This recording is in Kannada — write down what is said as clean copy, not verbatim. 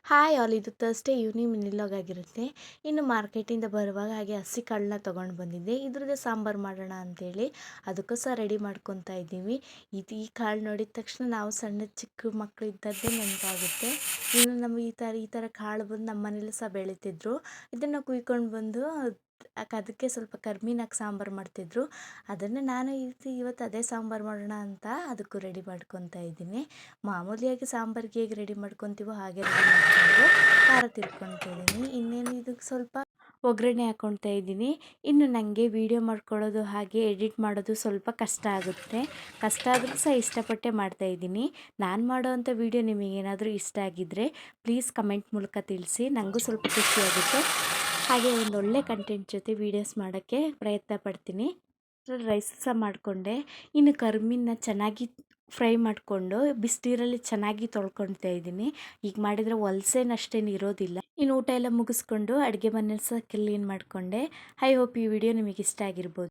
ಹಾಯ್ ಆಲ್, ಇದು ಥರ್ಸ್ಡೇ ಈವ್ನಿಂಗ್ ಮಿನಿಲಾಗ್ ಆಗಿರುತ್ತೆ. ಇನ್ನು ಮಾರ್ಕೆಟಿಂದ ಬರುವಾಗ ಹಾಗೆ ಹಸಿ ಕಾಳನ್ನ ತೊಗೊಂಡು ಬಂದಿದ್ದೆ. ಇದ್ರದ್ದೇ ಸಾಂಬಾರು ಮಾಡೋಣ ಅಂತೇಳಿ ಅದಕ್ಕೋಸ್ಕರ ರೆಡಿ ಮಾಡ್ಕೊತಾ ಇದ್ದೀವಿ. ಈ ಕಾಳು ನೋಡಿದ ತಕ್ಷಣ ನಾವು ಸಣ್ಣ ಚಿಕ್ಕ ಮಕ್ಕಳು ಇದ್ದದ್ದೇ ನೆನಪಾಗುತ್ತೆ. ಇನ್ನು ನಮಗೆ ಈ ಥರ ಕಾಳು ಬಂದು ನಮ್ಮ ಮನೇಲಿ ಸಹ ಬೆಳೀತಿದ್ರು. ಇದನ್ನು ಕುಯ್ಕೊಂಡು ಬಂದು ಅದಕ್ಕೆ ಸ್ವಲ್ಪ ಕರ್ಮೀನಾಗಿ ಸಾಂಬಾರು ಮಾಡ್ತಿದ್ರು. ಅದನ್ನು ನಾನು ಇವತ್ತು ಅದೇ ಸಾಂಬಾರು ಮಾಡೋಣ ಅಂತ ಅದಕ್ಕೂ ರೆಡಿ ಮಾಡ್ಕೊತಾ ಇದ್ದೀನಿ. ಮಾಮೂಲಿಯಾಗಿ ಸಾಂಬಾರಿಗೆ ಹೇಗೆ ರೆಡಿ ಮಾಡ್ಕೊತೀವೋ ಹಾಗೆ ರೆಡಿ ಮಾಡಿಕೊಂಡು ಖಾರ ತಿರ್ಕೊತಾ ಇದ್ದೀನಿ. ಇನ್ನೇನು ಇದಕ್ಕೆ ಸ್ವಲ್ಪ ಒಗ್ಗರಣೆ ಹಾಕ್ಕೊಳ್ತಾ ಇದ್ದೀನಿ. ಇನ್ನು ನನಗೆ ವೀಡಿಯೋ ಮಾಡ್ಕೊಳ್ಳೋದು ಹಾಗೆ ಎಡಿಟ್ ಮಾಡೋದು ಸ್ವಲ್ಪ ಕಷ್ಟ ಆಗುತ್ತೆ. ಕಷ್ಟ ಆದರೂ ಸಹ ಇಷ್ಟಪಟ್ಟೆ ಮಾಡ್ತಾಯಿದ್ದೀನಿ. ನಾನು ಮಾಡೋವಂಥ ವೀಡಿಯೋ ನಿಮಗೇನಾದರೂ ಇಷ್ಟ ಆಗಿದ್ದರೆ ಪ್ಲೀಸ್ ಕಮೆಂಟ್ ಮೂಲಕ ತಿಳಿಸಿ, ನನಗೂ ಸ್ವಲ್ಪ ಖುಷಿಯಾಗುತ್ತೆ. ಹಾಗೆ ಒಂದೊಳ್ಳೆ ಕಂಟೆಂಟ್ ಜೊತೆ ವೀಡಿಯೋಸ್ ಮಾಡೋಕ್ಕೆ ಪ್ರಯತ್ನ ಪಡ್ತೀನಿ. ರೈಸ್ ಸಹ ಮಾಡಿಕೊಂಡೆ. ಇನ್ನು ಕರ್ಮೀನ ಚೆನ್ನಾಗಿ ಫ್ರೈ ಮಾಡಿಕೊಂಡು ಬಿಸಿನೀರಲ್ಲಿ ಚೆನ್ನಾಗಿ ತೊಳ್ಕೊಳ್ತಾ ಇದ್ದೀನಿ. ಈಗ ಮಾಡಿದರೆ ಹೊಲಸೇನಷ್ಟೇನು ಇರೋದಿಲ್ಲ. ಇನ್ನು ಊಟ ಎಲ್ಲ ಮುಗಿಸ್ಕೊಂಡು ಅಡುಗೆ ಮನೇಲಿ ಸಹ ಕ್ಲೀನ್ ಮಾಡಿಕೊಂಡೆ. ಐ ಹೋಪ್ ಈ ವಿಡಿಯೋ ನಿಮಗೆ ಇಷ್ಟ ಆಗಿರ್ಬೋದು.